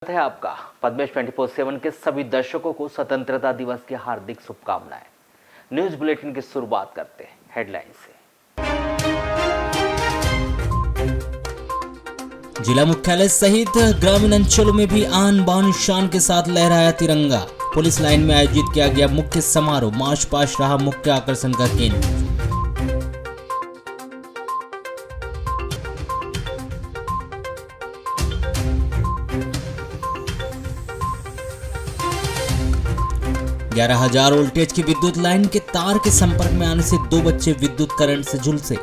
है आपका पद्मेश 24/7 के सभी दर्शकों को स्वतंत्रता दिवस की हार्दिक शुभकामनाएं। न्यूज बुलेटिन की शुरुआत करते हैं हेडलाइन से। जिला मुख्यालय सहित ग्रामीण अंचलों में भी आन बान शान के साथ लहराया तिरंगा। पुलिस लाइन में आयोजित किया गया मुख्य समारोह मार्च पास्ट रहा मुख्य आकर्षण का केंद्र। ग्यारह 11,000 वोल्टेज की विद्युत लाइन के तार के संपर्क में आने से 2 बच्चे विद्युत करंट से झुलसे।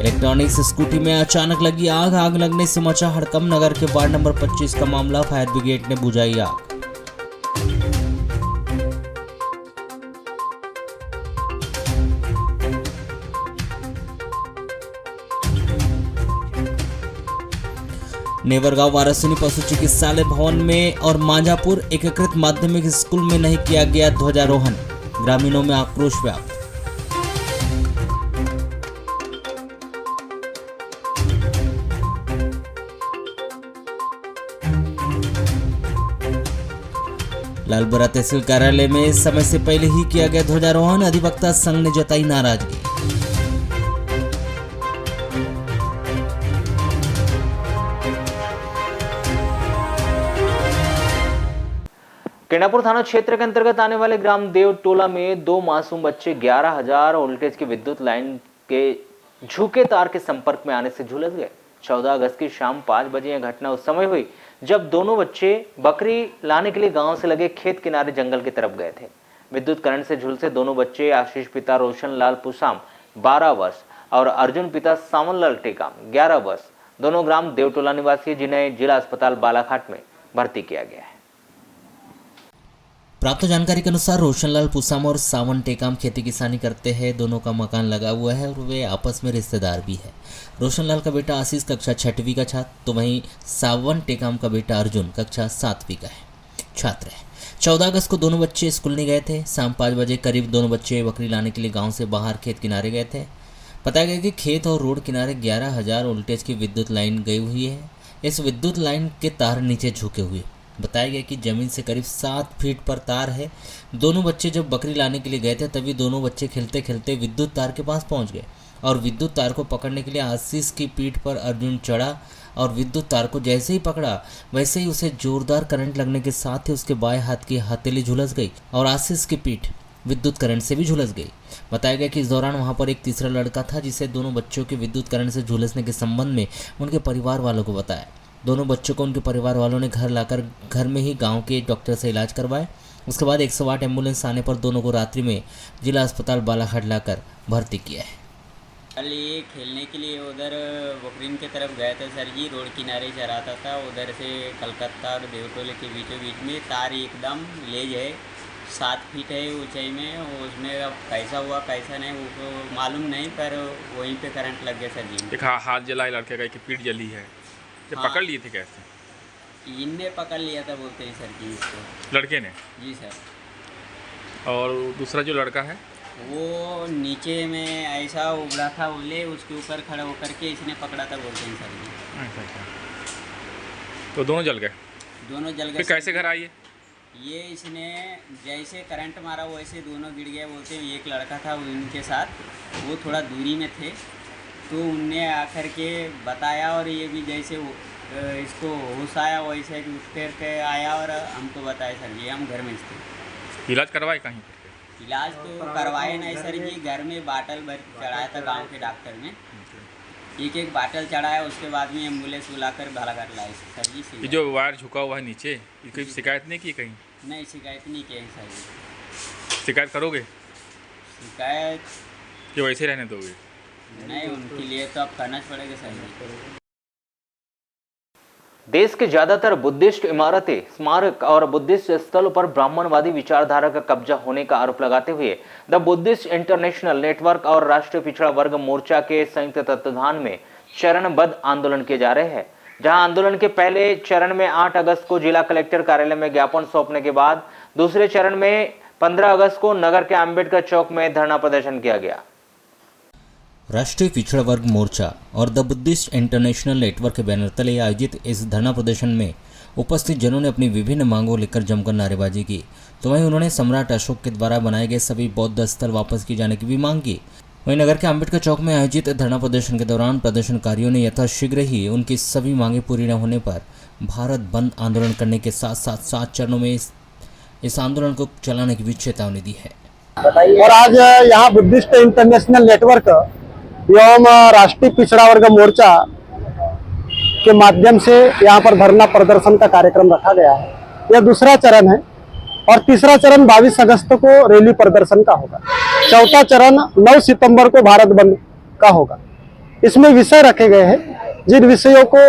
इलेक्ट्रॉनिक्स स्कूटी में अचानक लगी आग लगने से मचा हड़कंप। नगर के वार्ड नंबर 25 का मामला, फायर ब्रिगेड ने बुझाई आग। नेवरगांव वारासिनी पशु चिकित्सालय भवन में और मांझापुर एकीकृत माध्यमिक स्कूल में नहीं किया गया ध्वजारोहण। ग्रामीणों में आक्रोश व्याप्त। लालबरा तहसील कार्यालय में समय से पहले ही किया गया ध्वजारोहण। अधिवक्ता संघ ने जताई नाराजगी। केंडापुर थाना क्षेत्र के अंतर्गत आने वाले ग्राम देव टोला में 2 मासूम बच्चे 11,000 वोल्टेज की विद्युत लाइन के झुके तार के संपर्क में आने से झुलस गए। 14 अगस्त की शाम 5 बजे यह घटना उस समय हुई जब दोनों बच्चे बकरी लाने के लिए गांव से लगे खेत किनारे जंगल की तरफ गए थे। विद्युत करंट से झुलसे दोनों बच्चे आशीष पिता रोशन लाल पुसाम 12 वर्ष और अर्जुन पिता सावन लाल टेकाम 11 वर्ष, दोनों ग्राम देवटोला निवासी, जिन्हें जिला अस्पताल बालाघाट में भर्ती किया गया है। प्राप्त जानकारी के अनुसार रोशनलाल पुसाम और सावन टेकाम खेती किसानी करते हैं। दोनों का मकान लगा हुआ है और वे आपस में रिश्तेदार भी है। रोशनलाल का बेटा आशीष कक्षा 6वीं का छात्र, तो वहीं सावन टेकाम का बेटा अर्जुन कक्षा 7वीं का छात्र है। 14 अगस्त को दोनों बच्चे स्कूल नहीं गए थे। शाम 5 बजे करीब दोनों बच्चे बकरी लाने के लिए गाँव से बाहर खेत किनारे गए थे। बताया गया कि खेत और रोड किनारे 11,000 वोल्टेज की विद्युत लाइन गई हुई है। इस विद्युत लाइन के तार नीचे झुके हुए। बताया गया कि जमीन से करीब 7 फीट पर तार है। दोनों बच्चे जब बकरी लाने के लिए गए थे तभी दोनों बच्चे खेलते खेलते विद्युत तार के पास पहुंच गए और विद्युत तार को पकड़ने के लिए आशीष की पीठ पर अर्जुन चढ़ा और विद्युत तार को जैसे ही पकड़ा वैसे ही उसे जोरदार करंट लगने के साथ ही उसके बाएं हाथ की हथेली झुलस गई और आशीष की पीठ विद्युत करंट से भी झुलस गई। बताया गया कि इस दौरान वहां पर एक तीसरा लड़का था जिसे दोनों बच्चों के विद्युत करंट से झुलसने के संबंध में उनके परिवार वालों को बताया। दोनों बच्चों को उनके परिवार वालों ने घर लाकर घर में ही गांव के डॉक्टर से इलाज करवाया। उसके बाद 108 एम्बुलेंस आने पर दोनों को रात्रि में जिला अस्पताल बालाघाट लाकर भर्ती किया है। कल ये खेलने के लिए उधर बकरीन की तरफ गए थे सर जी। रोड किनारे चराता था। उधर से कलकत्ता और देवटोले के बीचों बीच में तार एकदम लेज है, 7 फीट है ऊंचाई में। उसमें अब कैसा हुआ कैसा नहीं वो मालूम नहीं, पर वहीं पे करंट लग गया सर जी। एक हाथ जला लड़के का, एक पीठ जली है। हाँ। पकड़ लिए थे कैसे? इनने पकड़ लिया था बोलते हैं सर जी इसको। लड़के ने? जी सर। और दूसरा जो लड़का है वो नीचे में ऐसा उबड़ा था, बोले उसके ऊपर खड़ा होकर के इसने पकड़ा था बोलते हैं सर जी। अच्छा। तो दोनों जल गए? दोनों जल गए। फिर कैसे घर आई? ये इसने जैसे करंट मारा वैसे दोनों गिर गए बोलते हैं। एक लड़का था उनके साथ, वो थोड़ा दूरी में थे, तो उनने आकर के बताया और ये भी जैसे इसको होश आया वैसे उठ कर के आया और हमको बताया सर जी। हम घर में थे। इलाज करवाए कहीं? इलाज तो करवाए नहीं सर जी, घर में बाटल भर चढ़ाया था गांव के डॉक्टर ने। एक बाटल चढ़ाया, उसके बाद में एम्बुलेंस बुलाकर बालाघाट लाए सर जी। ये जो वायर झुका हुआ है नीचे, ये कोई शिकायत नहीं की कहीं? नहीं, शिकायत नहीं की सर जी। शिकायत करोगे? शिकायत कि वैसे रहने दोगे? नहीं, उनके लिए तो अब करना पड़ेगा सर जी। देश के ज्यादातर बुद्धिस्ट इमारतें, स्मारक और बुद्धिस्ट स्थलों पर ब्राह्मणवादी विचारधारा का कब्जा होने का आरोप लगाते हुए द बुद्धिस्ट इंटरनेशनल नेटवर्क और राष्ट्रीय पिछड़ा वर्ग मोर्चा के संयुक्त तत्वाधान में चरणबद्ध आंदोलन किए जा रहे हैं। जहां आंदोलन के पहले चरण में 8 अगस्त को जिला कलेक्टर कार्यालय में ज्ञापन सौंपने के बाद दूसरे चरण में 15 अगस्त को नगर के अंबेडकर चौक में धरना प्रदर्शन किया गया। राष्ट्रीय पिछड़ा वर्ग मोर्चा और द बुद्धिस्ट इंटरनेशनल नेटवर्क के बैनर तले आयोजित इस धरना प्रदर्शन में उपस्थित जनों ने अपनी विभिन्न मांगों लेकर जमकर नारेबाजी की। तो वहीं उन्होंने सम्राट अशोक के द्वारा बनाए गए सभी बौद्ध स्थल वापस किए जाने की भी मांग की। वहीं नगर के अंबेडकर चौक में आयोजित धरना प्रदर्शन के दौरान प्रदर्शनकारियों ने यथाशीघ्र ही उनकी सभी मांगे पूरी न होने पर भारत बंद आंदोलन करने के साथ साथ 7 चरणों में इस आंदोलन को चलाने की भी चेतावनी दी है। और आज यहाँ बुद्धिस्ट इंटरनेशनल नेटवर्क एवं राष्ट्रीय पिछड़ा वर्ग मोर्चा के माध्यम से यहाँ पर धरना प्रदर्शन का कार्यक्रम रखा गया है। यह दूसरा चरण है और तीसरा चरण 22 अगस्त को रैली प्रदर्शन का होगा। चौथा चरण 9 सितंबर को भारत बंद का होगा। इसमें विषय रखे गए हैं, जिन विषयों को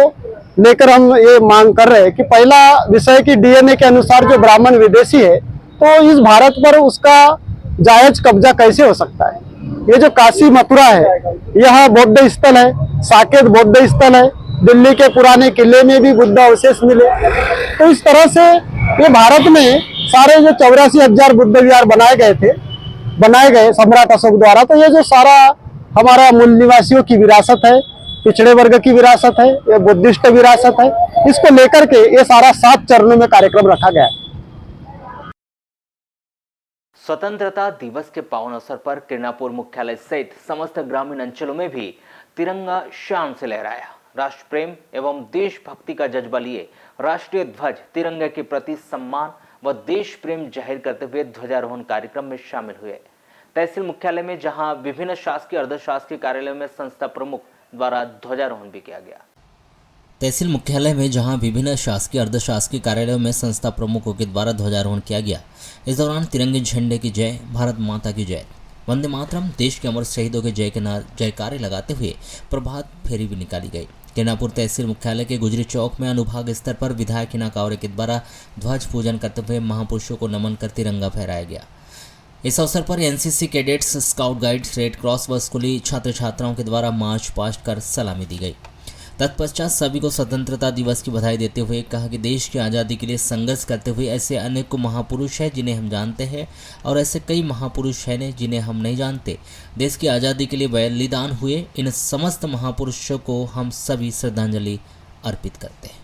लेकर हम ये मांग कर रहे हैं कि पहला विषय की डीएनए के अनुसार जो ब्राह्मण विदेशी है तो इस भारत पर उसका जायज कब्जा कैसे हो सकता है। ये जो काशी मथुरा है यह बौद्ध स्थल है, साकेत बौद्ध स्थल है, दिल्ली के पुराने किले में भी बुद्ध अवशेष मिले। तो इस तरह से ये भारत में सारे जो 84,000 बुद्ध विहार बनाए गए सम्राट अशोक द्वारा, तो ये जो सारा हमारा मूल निवासियों की विरासत है, पिछड़े वर्ग की विरासत है, ये बुद्धिस्ट विरासत है, इसको लेकर के ये सारा 7 चरणों में कार्यक्रम रखा गया है। स्वतंत्रता दिवस के पावन अवसर पर किरणापुर मुख्यालय सहित समस्त ग्रामीण अंचलों में भी तिरंगा शान से लहराया। राष्ट्र प्रेम एवं देशभक्ति का जज्बा लिए राष्ट्रीय ध्वज तिरंगे के प्रति सम्मान व देश प्रेम जाहिर करते हुए ध्वजारोहण कार्यक्रम में शामिल हुए। तहसील मुख्यालय में जहां विभिन्न शासकीय अर्धशासकीय कार्यालयों में संस्था प्रमुख द्वारा ध्वजारोहण भी किया गया। तहसील मुख्यालय में जहां विभिन्न शासकीय अर्धशासकीय कार्यालयों में संस्था प्रमुखों के द्वारा ध्वजारोहण किया गया। इस दौरान तिरंगे झंडे की जय, भारत माता की जय, वंदे मातरम, देश के अमर शहीदों के जयकारे लगाते हुए प्रभात फेरी भी निकाली गई। किरणापुर तहसील मुख्यालय के गुजरी चौक में अनुभाग स्तर पर विधायक हिना कावरे के द्वारा ध्वज पूजन करते हुए महापुरुषों को नमन कर तिरंगा फहराया गया। इस अवसर पर NCC cadets, scout guides, red cross व स्कूली छात्र छात्राओं के द्वारा मार्च पास्ट कर सलामी दी गई। तत्पश्चात सभी को स्वतंत्रता दिवस की बधाई देते हुए कहा कि देश की आज़ादी के लिए संघर्ष करते हुए ऐसे अनेक महापुरुष हैं जिन्हें हम जानते हैं और ऐसे कई महापुरुष हैं जिन्हें हम नहीं जानते। देश की आज़ादी के लिए बलिदान हुए इन समस्त महापुरुषों को हम सभी श्रद्धांजलि अर्पित करते हैं।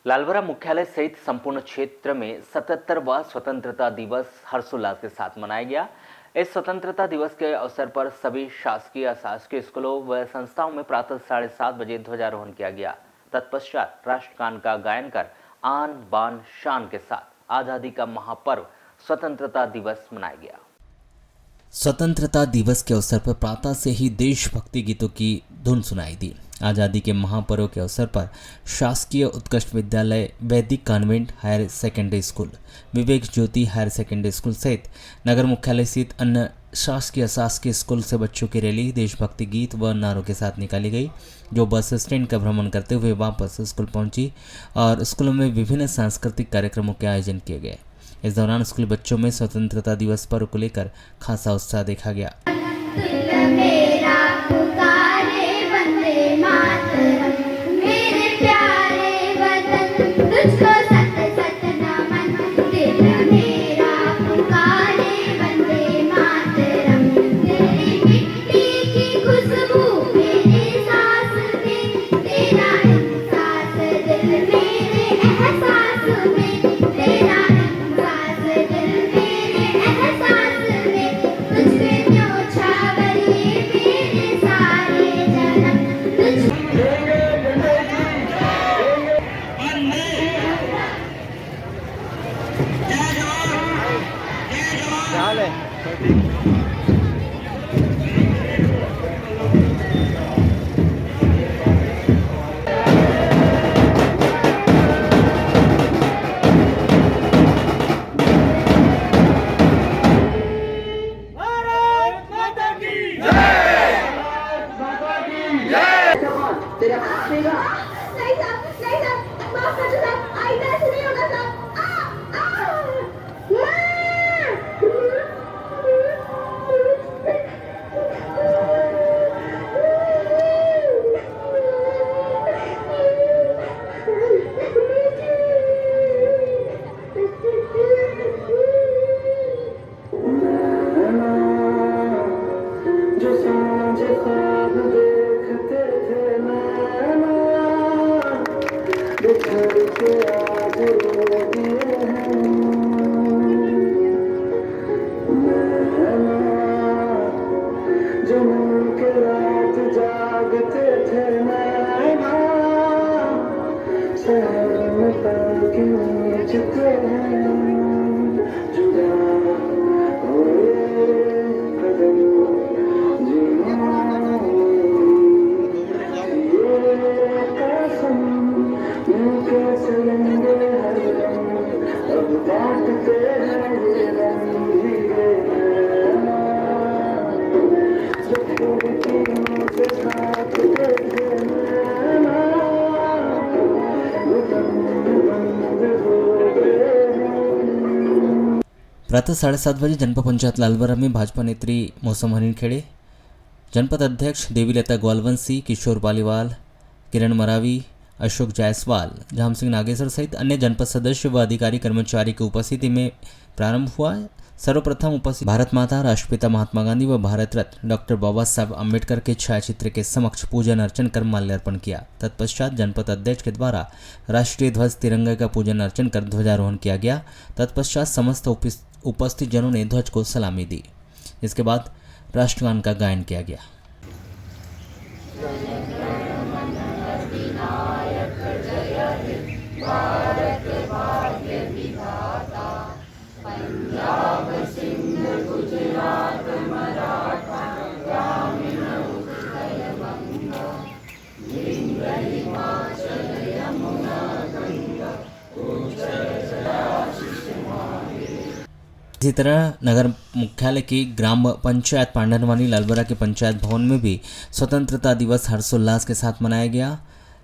लालबरा मुख्यालय सहित संपूर्ण क्षेत्र में 77वां स्वतंत्रता दिवस हर्षोल्लास के साथ मनाया गया। इस स्वतंत्रता दिवस के अवसर पर सभी शासकीय अशासकीय स्कूलों व संस्थाओं में प्रातः 7:30 बजे ध्वजारोहण किया गया। तत्पश्चात राष्ट्रगान का गायन कर आन बान शान के साथ आज़ादी का महापर्व स्वतंत्रता दिवस मनाया गया। स्वतंत्रता दिवस के अवसर पर प्रातः से ही देशभक्ति गीतों की धुन सुनाई दी। आज़ादी के महापर्व के अवसर पर शासकीय उत्कृष्ट विद्यालय, वैदिक कॉन्वेंट हायर सेकेंडरी स्कूल, विवेक ज्योति हायर सेकेंडरी स्कूल सहित नगर मुख्यालय सहित अन्य शासकीय अशासकीय स्कूल से बच्चों की रैली देशभक्ति गीत व नारों के साथ निकाली गई, जो बस स्टैंड का भ्रमण करते हुए वापस स्कूल पहुंची और स्कूलों में विभिन्न सांस्कृतिक कार्यक्रमों के आयोजन किए गए। इस दौरान स्कूली बच्चों में स्वतंत्रता दिवस पर्व को लेकर खासा उत्साह देखा गया। नहीं साहब, नहीं साहब, माफ कर दो साहब, आइंदा ऐसे नहीं होगा साहब। जो सांझ ख्वाब देखते थे नैना, बिछड़ के आज रो दिए हैं नैना, जो मिल के रात जागते थे नैना, शहर में पल खींचते हैं जुदा हुए कदम। प्रातः 7:30 बजे जनपद पंचायत लालबरा में भाजपा नेत्री मौसम हरिणखेड़े, जनपद अध्यक्ष देवीलता ग्वालवंशी, किशोर पालीवाल, किरण मरावी, अशोक जायसवाल, झाम सिंह नागेश्वर सहित अन्य जनपद सदस्य व अधिकारी कर्मचारी की उपस्थिति में प्रारंभ हुआ। सर्वप्रथम उपस्थित भारत माता, राष्ट्रपिता महात्मा गांधी व भारत रत्न डॉक्टर बाबा साहब अम्बेडकर के छायाचित्र के समक्ष पूजन अर्चन कर माल्यार्पण किया। तत्पश्चात जनपद अध्यक्ष के द्वारा राष्ट्रीय ध्वज तिरंगे का पूजन अर्चन कर ध्वजारोहण किया गया। तत्पश्चात समस्त उपस्थित जनों ने ध्वज को सलामी दी। इसके बाद राष्ट्रगान का गायन किया गया। इसी तरह नगर मुख्यालय की ग्राम पंचायत पांडरवानी लालबरा के पंचायत भवन में भी स्वतंत्रता दिवस हर्षोल्लास के साथ मनाया गया।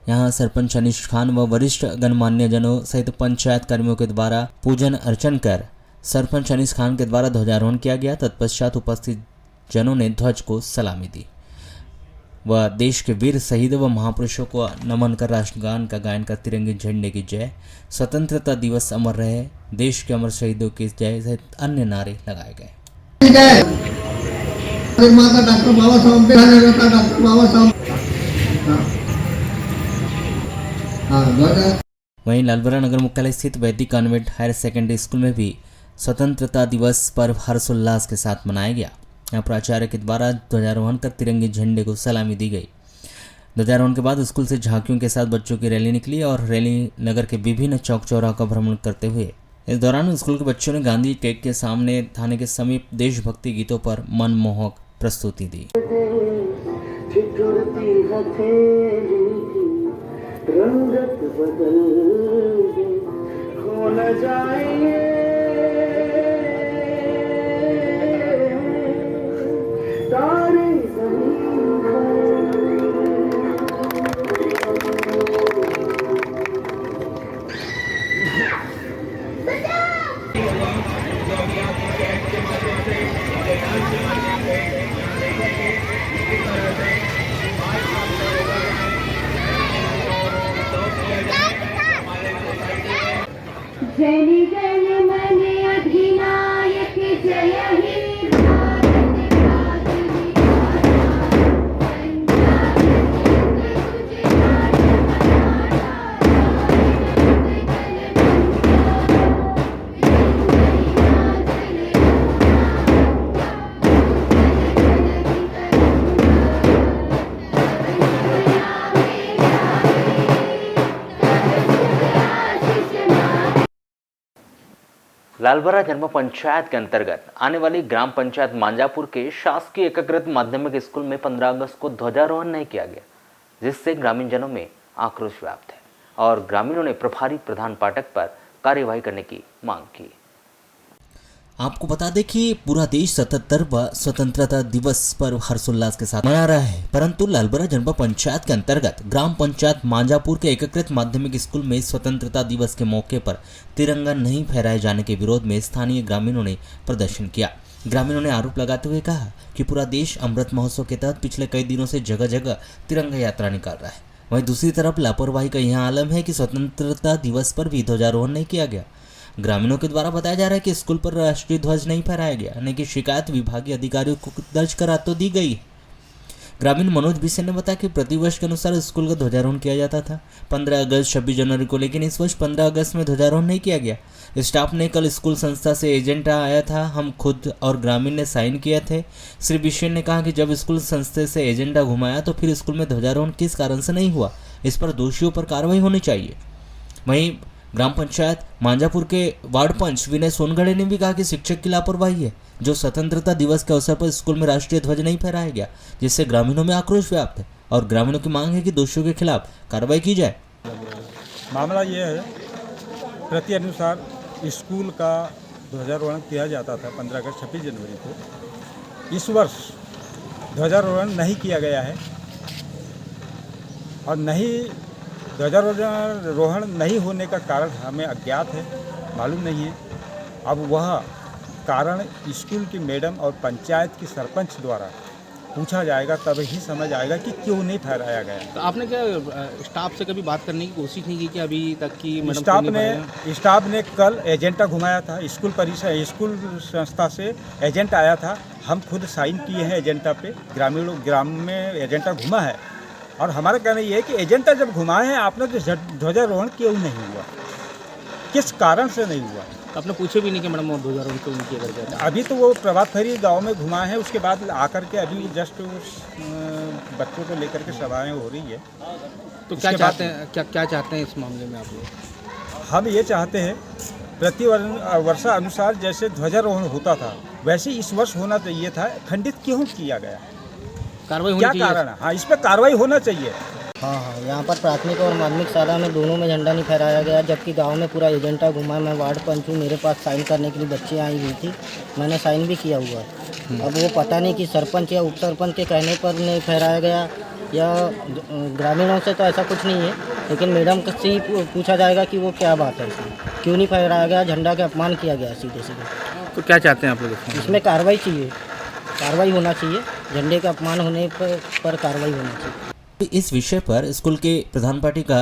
यहां सरपंच अनिश खान व वरिष्ठ गणमान्य जनों सहित पंचायत कर्मियों के द्वारा पूजन अर्चन कर सरपंच अनिश खान के द्वारा ध्वजारोहण किया गया। तत्पश्चात उपस्थित जनों ने ध्वज को सलामी दी व देश के वीर शहीद व महापुरुषों को नमन कर राष्ट्रगान का गायन कर तिरंगे झंडे की जय, स्वतंत्रता दिवस अमर रहे, देश के अमर शहीदों की जय सहित अन्य नारे लगाए गए। डॉक्टर बाबा साहब डॉक्टर बाबा साहब। वहीं लालबरा नगर मुख्यालय स्थित वैदिक कॉन्वेंट हायर सेकेंडरी स्कूल में भी स्वतंत्रता दिवस पर्व हर्षोल्लास के साथ मनाया गया। यहाँ प्राचार्य के द्वारा ध्वजारोहण कर तिरंगे झंडे को सलामी दी गई। ध्वजारोहण के बाद स्कूल से झांकियों के साथ बच्चों की रैली निकली और रैली नगर के विभिन्न चौक चौराहों का भ्रमण करते हुए इस दौरान स्कूल के बच्चों ने गांधी केक के सामने थाने के समीप देशभक्ति गीतों पर मनमोहक प्रस्तुति दी। रंगत बदल खो न जाए तारे जमीन जन गण मन अधिनायक जय हे भारत भाग्य विधाता, पंजाब सिंध गुजरात मराठा, लालबरा जनपद पंचायत के अंतर्गत आने वाली ग्राम पंचायत मांजापुर के शासकीय एकीकृत माध्यमिक स्कूल में 15 अगस्त को ध्वजारोहण नहीं किया गया, जिससे ग्रामीण जनों में आक्रोश व्याप्त है और ग्रामीणों ने प्रभारी प्रधान पाठक पर कार्यवाही करने की मांग की। आपको बता दें कि पूरा देश 77वां स्वतंत्रता दिवस पर हर्षोल्लास के साथ मना रहा है, परंतु लालबरा जनपद पंचायत के अंतर्गत ग्राम पंचायत मांजापुर के एकीकृत माध्यमिक स्कूल में स्वतंत्रता दिवस के मौके पर तिरंगा नहीं फहराए जाने के विरोध में स्थानीय ग्रामीणों ने प्रदर्शन किया। ग्रामीणों ने आरोप लगाते हुए कहा कि पूरा देश अमृत महोत्सव के तहत पिछले कई दिनों से जगह जगह तिरंगा यात्रा निकाल रहा है, वहीं दूसरी तरफ लापरवाही का यह आलम है कि स्वतंत्रता दिवस पर भी ध्वजारोहण नहीं किया गया। ग्रामीणों के द्वारा बताया जा रहा है कि स्कूल पर राष्ट्रीय ध्वज नहीं फहराया गया, यानी कि शिकायत विभागीय अधिकारियों को दर्ज करा तो दी गई है। ग्रामीण मनोज बिसेन ने बताया कि प्रतिवर्ष के अनुसार स्कूल का ध्वजारोहण किया जाता था 15 अगस्त 26 जनवरी को, लेकिन इस वर्ष 15 अगस्त में ध्वजारोहण नहीं किया गया। स्टाफ ने कल स्कूल संस्था से एजेंट आया था, हम खुद और ग्रामीण ने साइन किए थे। श्री बिसेन ने कहा कि जब स्कूल संस्था से एजेंडा घुमाया तो फिर स्कूल में ध्वजारोहण किस कारण से नहीं हुआ, इस पर दोषियों पर कार्रवाई होनी चाहिए। वहीं ग्राम पंचायत मांजापुर के वार्ड पंच विनय सोनगढ़े ने भी कहा कि शिक्षक की लापरवाही है जो स्वतंत्रता दिवस के अवसर पर स्कूल में राष्ट्रीय ध्वज नहीं फहराया गया, जिससे ग्रामीणों में आक्रोश व्याप्त है और ग्रामीणों की मांग है कि दोषियों के खिलाफ कार्रवाई की जाए। मामला ये है, प्रति अनुसार स्कूल का ध्वजारोहण किया जाता था 15 अगस्त 26 जनवरी को। इस वर्ष ध्वजारोहण नहीं किया गया है और ध्वजारोहण नहीं होने का कारण हमें अज्ञात है, मालूम नहीं है। अब वह कारण स्कूल की मैडम और पंचायत की सरपंच द्वारा पूछा जाएगा, तब ही समझ आएगा कि क्यों नहीं फहराया गया। तो आपने क्या स्टाफ से कभी बात करने की कोशिश नहीं की कि अभी तक की मैडम? स्टाफ ने कल एजेंटा घुमाया था, स्कूल परिसर स्कूल संस्था से एजेंट आया था, हम खुद साइन किए हैं एजेंटा पे। ग्राम में एजेंटा घुमा है और हमारा कहना ये है कि एजेंटा जब घुमाए हैं आपने तो ध्वजारोहण क्यों नहीं हुआ, किस कारण से नहीं हुआ? आपने पूछे भी नहीं कि मैडम ध्वजारोहण क्यों नहीं किया करके? अभी तो वो प्रभात फेरी गांव में घुमाए हैं, उसके बाद आकर के अभी जस्ट बच्चों को लेकर के सभाएं हो रही है। तो क्या चाहते हैं, क्या चाहते हैं इस मामले में आप लोग? हम ये चाहते हैं प्रति वर्षा अनुसार जैसे ध्वजारोहण होता था वैसे इस वर्ष होना चाहिए था, खंडित क्यों किया गया, कार्रवाई होनी क्या चाहिए? कारण है? हाँ, इस पर कार्रवाई होना चाहिए। हाँ, यहाँ पर प्राथमिक और माध्यमिक शाला में दोनों में झंडा नहीं फहराया गया, जबकि गांव में पूरा एजेंटा घुमा। मैं वार्ड पंच हूँ, मेरे पास साइन करने के लिए बच्चे आई हुई थी, मैंने साइन भी किया हुआ है। अब वो पता नहीं कि सरपंच या उप सरपंच के कहने पर नहीं फहराया गया या ग्रामीणों से तो ऐसा कुछ नहीं है, लेकिन मैडम से ही पूछा जाएगा कि वो क्या बात है, इसमें क्यों नहीं फहराया गया, झंडा का अपमान किया गया सीधे सीधे। तो क्या चाहते हैं आप लोग? इसमें कार्रवाई चाहिए, कार्रवाई होना चाहिए, झंडे का अपमान होने पर कार्रवाई होनी चाहिए। इस विषय पर स्कूल के प्रधान पाठिका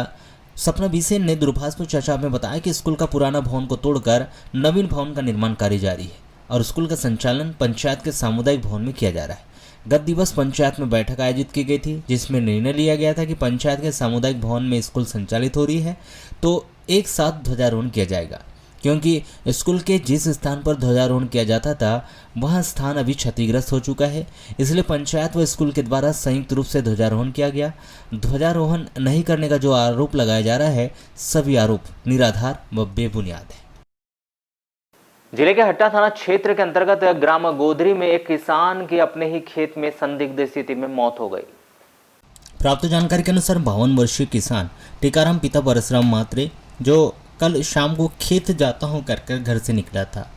सपना बिसेन ने दूरभाष पर चर्चा में बताया कि स्कूल का पुराना भवन को तोड़कर नवीन भवन का निर्माण कार्य जारी है और स्कूल का संचालन पंचायत के सामुदायिक भवन में किया जा रहा है। गत दिवस पंचायत में बैठक आयोजित की गई थी, जिसमें निर्णय लिया गया था कि पंचायत के सामुदायिक भवन में स्कूल संचालित हो रही है तो एक साथ ध्वजारोहण किया जाएगा, क्योंकि स्कूल के जिस स्थान पर ध्वजारोहण किया जाता था वह स्थान अभी क्षतिग्रस्त हो चुका है, इसलिए पंचायत व स्कूल के द्वारा संयुक्त रूप से ध्वजारोहण किया गया। ध्वजारोहण नहीं करने का जो आरोप लगाया जा रहा है, सभी आरोप निराधार व बेबुनियाद है। जिले के हट्टा थाना क्षेत्र के अंतर्गत ग्राम गोदरी में एक किसान की अपने ही खेत में संदिग्ध स्थिति में मौत हो गई। प्राप्त जानकारी के अनुसार 52 वर्षीय किसान टीकाराम पिता परशुराम मात्रे जो कल शाम को खेत जाता हूँ कर घर से निकला था,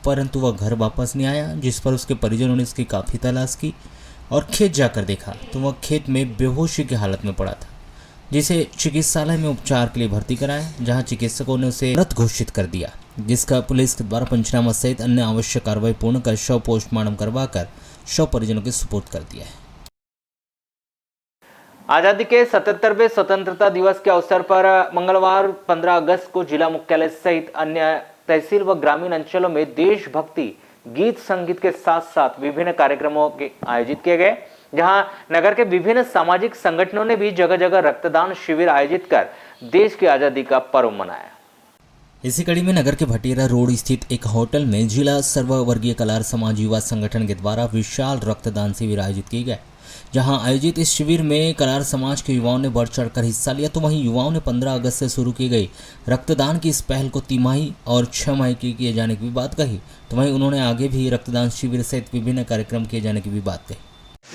परंतु वह घर वापस नहीं आया, जिस पर उसके परिजनों ने इसकी काफ़ी तलाश की और खेत जाकर देखा तो वह खेत में बेहोशी की हालत में पड़ा था, जिसे चिकित्सालय में उपचार के लिए भर्ती कराया, जहां चिकित्सकों ने उसे मृत घोषित कर दिया, जिसका पुलिस के द्वारा पंचनामा सहित अन्य आवश्यक कार्रवाई पूर्ण कर शव पोस्टमार्टम करवाकर शव परिजनों के सुपुर्द कर दिया है। आजादी के 77वें स्वतंत्रता दिवस के अवसर पर मंगलवार 15 अगस्त को जिला मुख्यालय सहित अन्य तहसील व ग्रामीण अंचलों में देशभक्ति गीत संगीत के साथ साथ विभिन्न कार्यक्रमों के आयोजित किए गए, जहां नगर के विभिन्न सामाजिक संगठनों ने भी जगह जगह रक्तदान शिविर आयोजित कर देश की आजादी का पर्व मनाया। इसी कड़ी में नगर के भटेरा रोड स्थित एक होटल में जिला सर्ववर्गीय कलार समाज युवा संगठन के द्वारा विशाल रक्तदान शिविर आयोजित किए गए। जहां आयोजित इस शिविर में कलार समाज के युवाओं ने बढ़ चढ़कर हिस्सा लिया। तो वहीं युवाओं ने 15 अगस्त से शुरू की गई रक्तदान की इस पहल को तिमाही और 6 माही की किए जाने की भी बात कही। तो वहीं उन्होंने आगे भी रक्तदान शिविर सहित विभिन्न कार्यक्रम किए जाने की भी बात कही।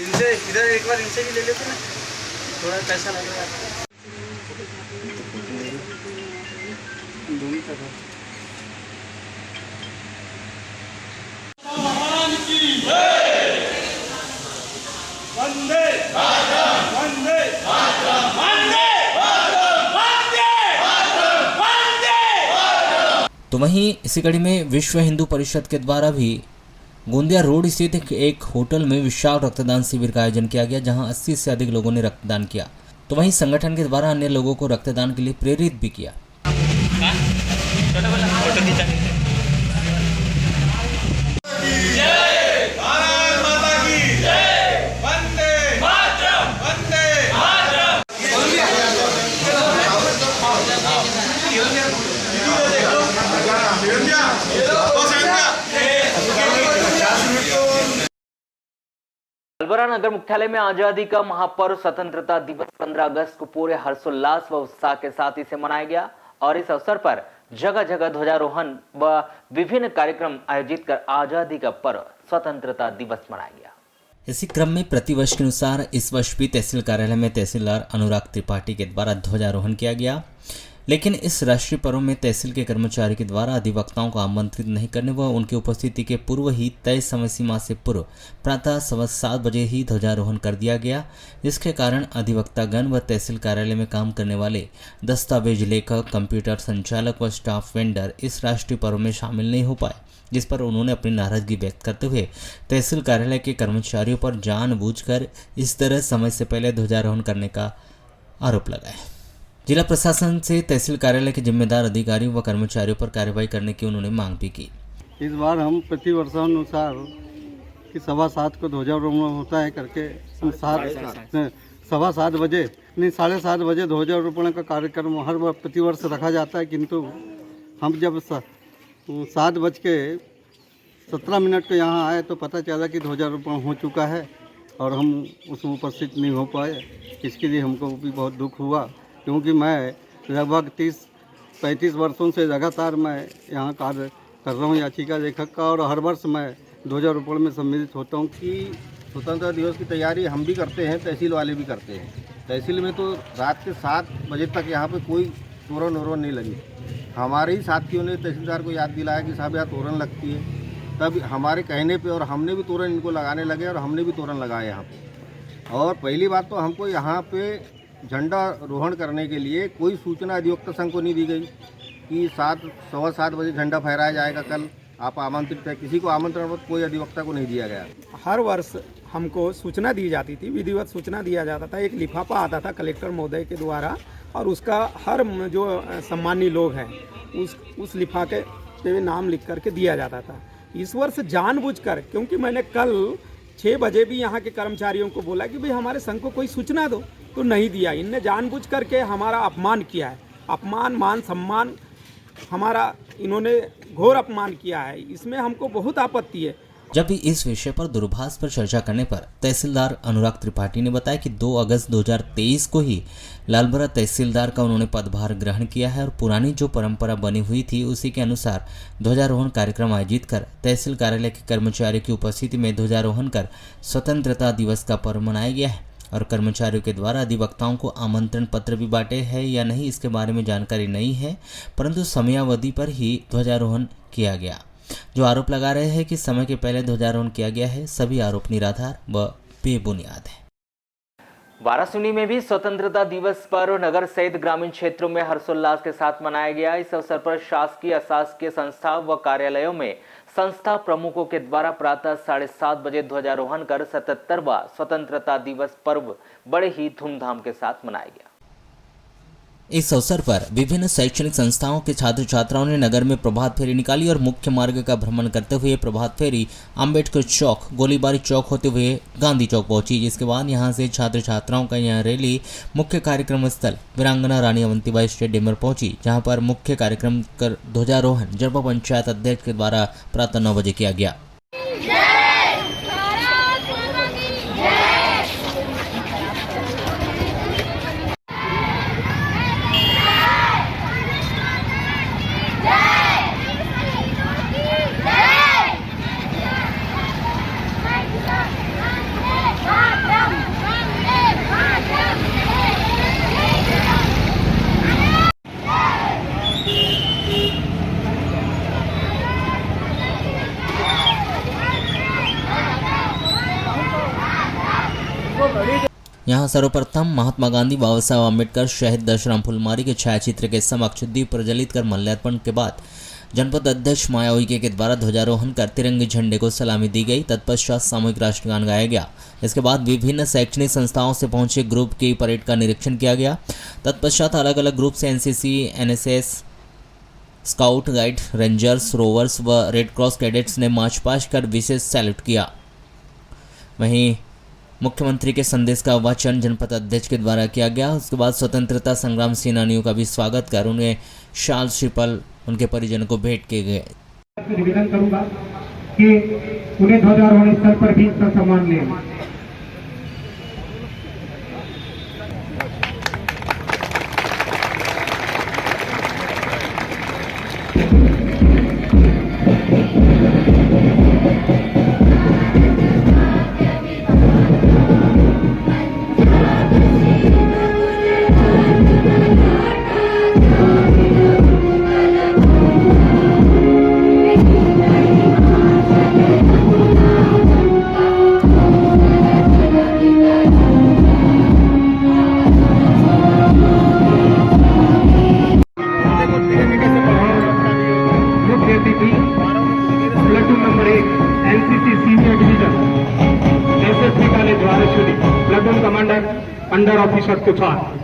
इधर एक बार इनसे भी ले लेते ना, थोड़ा पैसा लगेगा। तो वहीं इसी कड़ी में विश्व हिंदू परिषद के द्वारा भी गोंदिया रोड स्थित एक होटल में विशाल रक्तदान शिविर का आयोजन किया गया, जहां 80 से अधिक लोगों ने रक्तदान किया। तो वहीं संगठन के द्वारा अन्य लोगों को रक्तदान के लिए प्रेरित भी किया। अलबरा नगर मुख्यालय में आजादी का महापर्व स्वतंत्रता दिवस 15 अगस्त को पूरे हर्षोल्लास व उत्साह के साथ इसे मनाया गया और इस अवसर पर जगह जगह ध्वजारोहण व विभिन्न कार्यक्रम आयोजित कर आजादी का पर्व स्वतंत्रता दिवस मनाया गया। इसी क्रम में प्रतिवर्ष के अनुसार इस वर्ष भी तहसील कार्यालय में तहसीलदार अनुराग त्रिपाठी के द्वारा ध्वजारोहण किया गया। लेकिन इस राष्ट्रीय पर्व में तहसील के कर्मचारी के द्वारा अधिवक्ताओं को आमंत्रित नहीं करने व उनकी उपस्थिति के पूर्व ही तय समय सीमा से पूर्व प्रातः 7:15 बजे ही ध्वजारोहण कर दिया गया, जिसके कारण अधिवक्तागण व तहसील कार्यालय में काम करने वाले दस्तावेज लेखक, कंप्यूटर संचालक व स्टाफ वेंडर इस राष्ट्रीय पर्व में शामिल नहीं हो पाए, जिस पर उन्होंने अपनी नाराजगी व्यक्त करते हुए तहसील कार्यालय के कर्मचारियों पर जानबूझकर इस तरह समय से पहले ध्वजारोहण करने का आरोप लगाया। जिला प्रशासन से तहसील कार्यालय के जिम्मेदार अधिकारियों व कर्मचारियों पर कार्रवाई करने की उन्होंने मांग भी की। इस बार हम प्रतिवर्षानुसार कि 7:15 को ध्वजारोहण होता है करके 7:15 बजे नहीं 7:30 बजे ध्वजारोहण का कार्यक्रम हर प्रतिवर्ष रखा जाता है, किंतु हम जब 7:17 को यहाँ आए तो पता चला कि ध्वजारोहण हो चुका है और हम उसमें उपस्थित नहीं हो पाए। इसके लिए हमको भी बहुत दुख हुआ, क्योंकि मैं लगभग 30-35 वर्षों से लगातार मैं यहाँ कार्य कर रहा हूँ याचिका लेखक का, और हर वर्ष मैं ध्वजारोहण में सम्मिलित होता हूँ। कि स्वतंत्रता दिवस की तैयारी हम भी करते हैं, तहसील वाले भी करते हैं। तहसील में तो रात के 7 बजे तक यहाँ पे कोई तोरण वोरण नहीं लगी। हमारे ही साथियों ने तहसीलदार को याद दिलाया कि साहब यहाँ तोरण लगती है, तब हमारे कहने पर और हमने भी तोरण इनको लगाने लगे और हमने भी तोरण लगाए यहाँ पर। और पहली बात तो हमको यहाँ पे झंडा रोहण करने के लिए कोई सूचना अधिवक्ता संघ को नहीं दी गई कि 7-7:15 बजे झंडा फहराया जाएगा, कल आप आमंत्रित है। किसी को आमंत्रण कोई अधिवक्ता को नहीं दिया गया। हर वर्ष हमको सूचना दी जाती थी, विधिवत सूचना दिया जाता था। एक लिफाफा आता था कलेक्टर महोदय के द्वारा और उसका हर जो सम्मानी लोग हैं उस लिफाफे पे नाम लिख करके दिया जाता था। इस वर्ष जानबूझकर, क्योंकि मैंने कल 6 बजे भी यहाँ के कर्मचारियों को बोला कि भाई हमारे संघ को कोई सूचना दो, तो नहीं दिया। इनने जानबूझ करके हमारा अपमान किया है। अपमान, मान सम्मान हमारा इन्होंने घोर अपमान किया है। इसमें हमको बहुत आपत्ति है। जब भी इस विषय पर दूरभाष पर चर्चा करने पर तहसीलदार अनुराग त्रिपाठी ने बताया कि 2 अगस्त 2023 को ही लालबरा तहसीलदार का उन्होंने पदभार ग्रहण किया है और पुरानी जो परंपरा बनी हुई थी उसी के अनुसार ध्वजारोहण कार्यक्रम आयोजित कर तहसील कार्यालय के कर्मचारियों की उपस्थिति में ध्वजारोहण कर स्वतंत्रता दिवस का पर्व मनाया गया है। और कर्मचारियों के द्वारा अधिवक्ताओं को आमंत्रण पत्र भी बांटे हैं या नहीं इसके बारे में जानकारी नहीं है, परंतु समयावधि पर ही ध्वजारोहण किया गया। जो आरोप लगा रहे हैं कि समय के पहले ध्वजारोहण किया गया है, सभी आरोप निराधार व बेबुनियाद है। वाराणसी में भी स्वतंत्रता दिवस पर नगर सहित ग्रामीण क्षेत्रों में हर्षोल्लास के साथ मनाया गया। इस अवसर पर शासकीय अशासकीय संस्था व कार्यालयों में संस्था प्रमुखों के द्वारा प्रातः 7:30 बजे ध्वजारोहण कर 77वां स्वतंत्रता दिवस पर्व बड़े ही धूमधाम के साथ मनाया गया। इस अवसर पर विभिन्न शैक्षणिक संस्थाओं के छात्र छात्राओं ने नगर में प्रभात फेरी निकाली और मुख्य मार्ग का भ्रमण करते हुए प्रभात फेरी अंबेडकर चौक, गोलीबारी चौक होते हुए गांधी चौक पहुंची, जिसके बाद यहां से छात्र छात्राओं का यह रैली मुख्य कार्यक्रम स्थल वीरांगना रानी अवंतीबाई स्टेडियम पर पहुंची, जहां पर मुख्य कार्यक्रम कर ध्वजारोहण जनपद पंचायत अध्यक्ष के द्वारा प्रातः 9 बजे किया गया। यहाँ सर्वप्रथम महात्मा गांधी, बाबा साहब अम्बेडकर, शहीद दशराम फुलमारी के छायाचित्र के समक्ष दीप प्रज्वलित कर माल्यार्पण के बाद जनपद अध्यक्ष माया उइके के द्वारा ध्वजारोहण कर तिरंगे झंडे को सलामी दी गई। तत्पश्चात सामूहिक राष्ट्रगान गाया गया। इसके बाद विभिन्न शैक्षणिक संस्थाओं से पहुंचे ग्रुप की परेड का निरीक्षण किया गया। तत्पश्चात अलग अलग ग्रुप से NCC, NSS, scout guide, rangers, rovers व रेड क्रॉस कैडेट्स ने मार्च पास्ट कर विशेष सैल्यूट किया। वहीं मुख्यमंत्री के संदेश का वाचन जनपद अध्यक्ष के द्वारा किया गया। उसके बाद स्वतंत्रता संग्राम सेनानियों का भी स्वागत कर उन्हें शाल श्रीफल उनके परिजनों को भेंट किए गए। निवेदन करूंगा कि उन्हें ध्वजारोहण स्थल पर भी सम्मान लें। Platoon number 1 NCC senior division SSB college Varanasi, platoon commander under officer Tushar.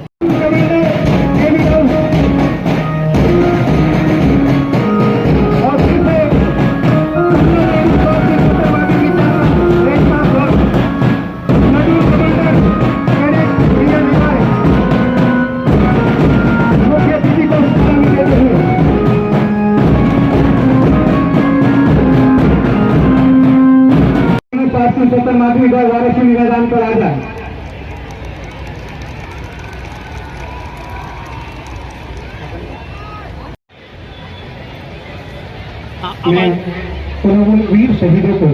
माध्यमिक और वाराणसी मैदान पर आ जाए। मैं उन वीर शहीदों को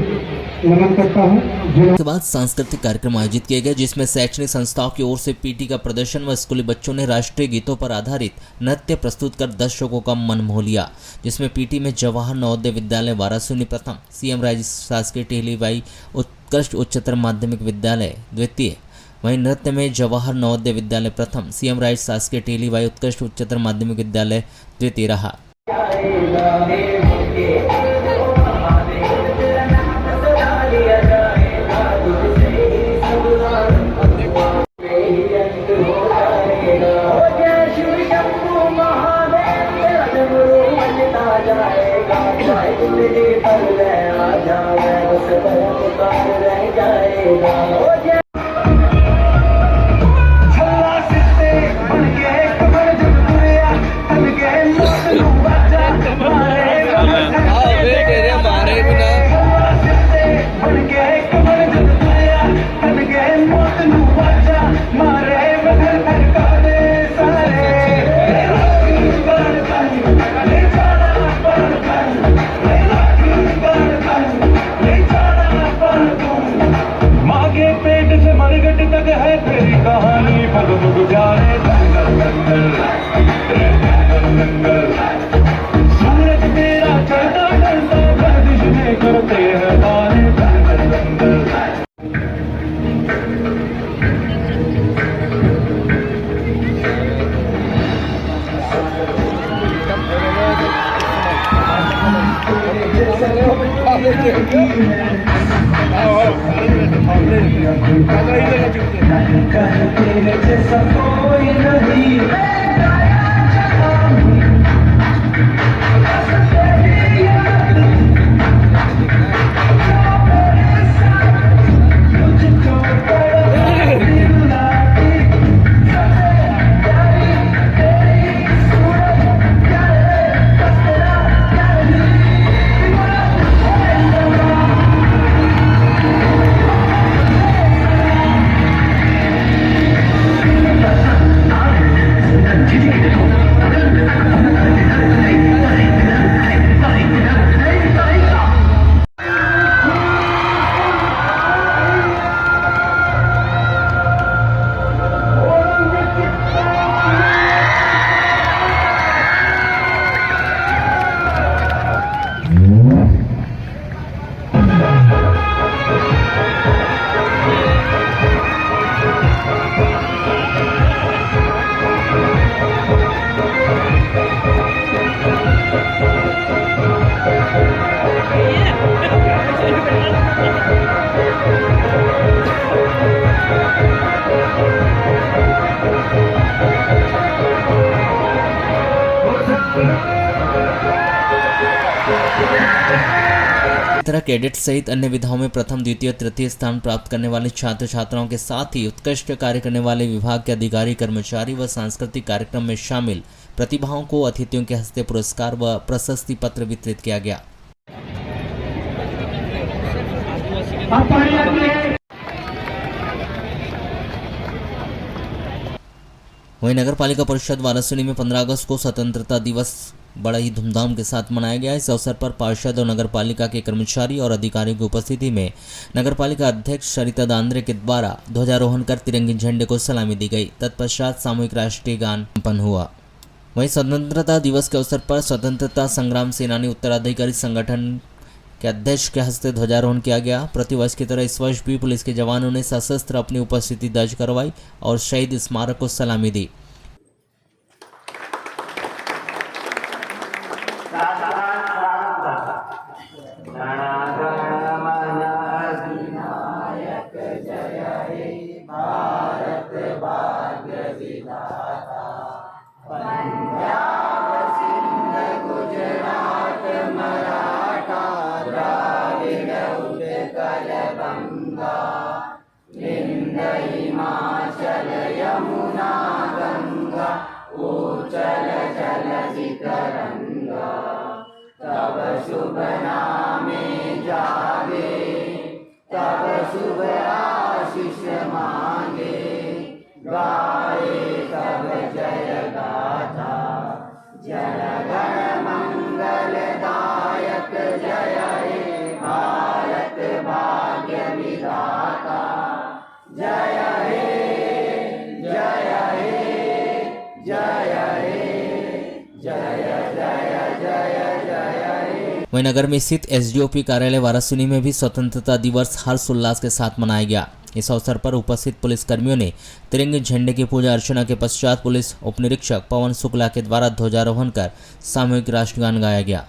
नमन करता हूं। उसके बाद सांस्कृतिक कार्यक्रम आयोजित किए गए, जिसमें शैक्षणिक संस्थाओं की ओर से पीटी का प्रदर्शन व स्कूली बच्चों ने राष्ट्रीय गीतों पर आधारित नृत्य प्रस्तुत कर दर्शकों का मन मोह लिया। जिसमें पीटी में जवाहर नवोदय विद्यालय वाराणसी प्रथम, सीएम राइज शासकीय टेहलीबाई उत्कृष्ट उच्चतर माध्यमिक विद्यालय द्वितीय। वहीं नृत्य में जवाहर नवोदय विद्यालय प्रथम, सीएम राइज शासकीय टेहलीबाई उत्कृष्ट उच्चतर माध्यमिक विद्यालय द्वितीय रहा। ठीक है। इस तरह कैडेट सहित अन्य विधाओं में प्रथम, द्वितीय, तृतीय स्थान प्राप्त करने वाले छात्र छात्राओं के साथ ही उत्कृष्ट कार्य करने वाले विभाग के अधिकारी कर्मचारी व सांस्कृतिक कार्यक्रम में शामिल प्रतिभाओं को अतिथियों के हस्ते पुरस्कार व प्रशस्ति पत्र वितरित किया गया। वहीं नगर पालिका परिषद वाराणसी में 15 अगस्त को स्वतंत्रता दिवस बड़ा ही धूमधाम के साथ मनाया गया। इस अवसर पर पार्षद और नगर पालिका के कर्मचारी और अधिकारियों की उपस्थिति में नगर पालिका अध्यक्ष सरिता दांद्रे के द्वारा ध्वजारोहण कर तिरंगे झंडे को सलामी दी गई। तत्पश्चात सामूहिक राष्ट्रीय गान संपन्न हुआ। वहीं स्वतंत्रता दिवस के अवसर पर स्वतंत्रता संग्राम सेनानी उत्तराधिकारी संगठन के अध्यक्ष के हस्ते ध्वजारोहण किया गया। प्रतिवर्ष की तरह इस वर्ष भी पुलिस के जवानों ने सशस्त्र अपनी उपस्थिति दर्ज करवाई और शहीद स्मारक को सलामी दी। वहीं नगर में स्थित एसडीओपी कार्यालय वाराणसी में भी स्वतंत्रता दिवस हर्षोल्लास के साथ मनाया गया। इस अवसर पर उपस्थित पुलिस कर्मियों ने तिरंगे झंडे की पूजा अर्चना के पश्चात पुलिस उप निरीक्षक पवन शुक्ला के द्वारा ध्वजारोहण कर सामूहिक राष्ट्रगान गाया गया।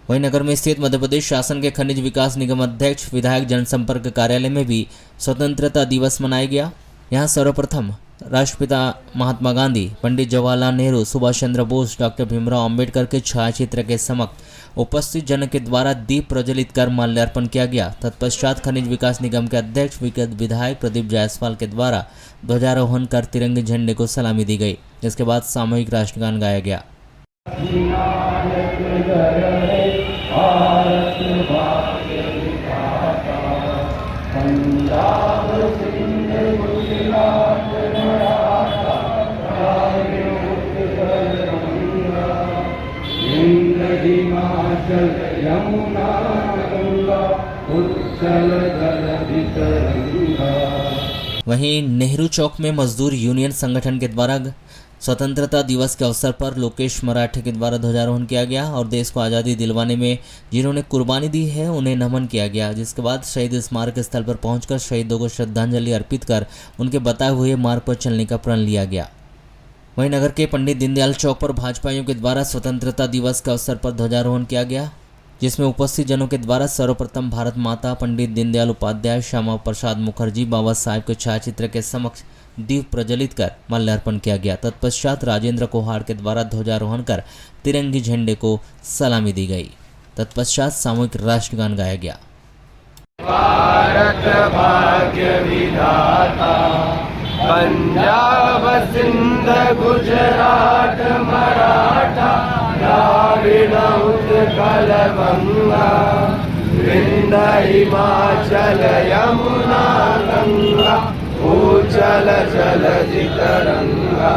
वहीं नगर में स्थित मध्य प्रदेश शासन के खनिज विकास निगम अध्यक्ष विधायक जनसंपर्क कार्यालय में भी स्वतंत्रता दिवस मनाया गया। यहां सर्वप्रथम राष्ट्रपिता महात्मा गांधी, पंडित जवाहरलाल नेहरू, सुभाष चंद्र बोस, डॉक्टर भीमराव अंबेडकर के छायाचित्र के समक्ष उपस्थित जन के द्वारा दीप प्रज्वलित कर माल्यार्पण किया गया। तत्पश्चात खनिज विकास निगम के अध्यक्ष विधायक प्रदीप जायसवाल के द्वारा ध्वजारोहण कर तिरंगे झंडे को सलामी दी गई। इसके बाद सामूहिक राष्ट्रगान गाया गया। वहीं नेहरू चौक में मजदूर यूनियन संगठन के द्वारा स्वतंत्रता दिवस के अवसर पर लोकेश मराठे के द्वारा ध्वजारोहण किया गया और देश को आज़ादी दिलवाने में जिन्होंने कुर्बानी दी है उन्हें नमन किया गया। जिसके बाद शहीद स्मारक स्थल पर पहुंचकर शहीदों को श्रद्धांजलि अर्पित कर उनके बताए हुए मार्ग पर चलने का प्रण लिया गया। वहीं नगर के पंडित दीनदयाल चौक पर भाजपाइयों के द्वारा स्वतंत्रता दिवस के अवसर पर ध्वजारोहण किया गया, जिसमें उपस्थित जनों के द्वारा सर्वप्रथम भारत माता, पंडित दीनदयाल उपाध्याय, श्यामा प्रसाद मुखर्जी, बाबा साहेब के छायाचित्र के समक्ष दीप प्रज्वलित कर माल्यार्पण किया गया। तत्पश्चात राजेंद्र कोहाड़ के द्वारा ध्वजारोहण कर तिरंगे झंडे को सलामी दी गई। तत्पश्चात सामूहिक राष्ट्रगान गाया गया। भारत भाग्य विधाता, पंजाब सिंध गुजरात मराठा, द्राविड़ उत्कल बंगा, विंध्य हिमाचल यमुना गंगा, उचल जलधि तरंगा,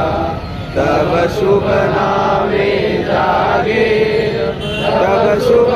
तब शुभ नामे जागे, तब शुभ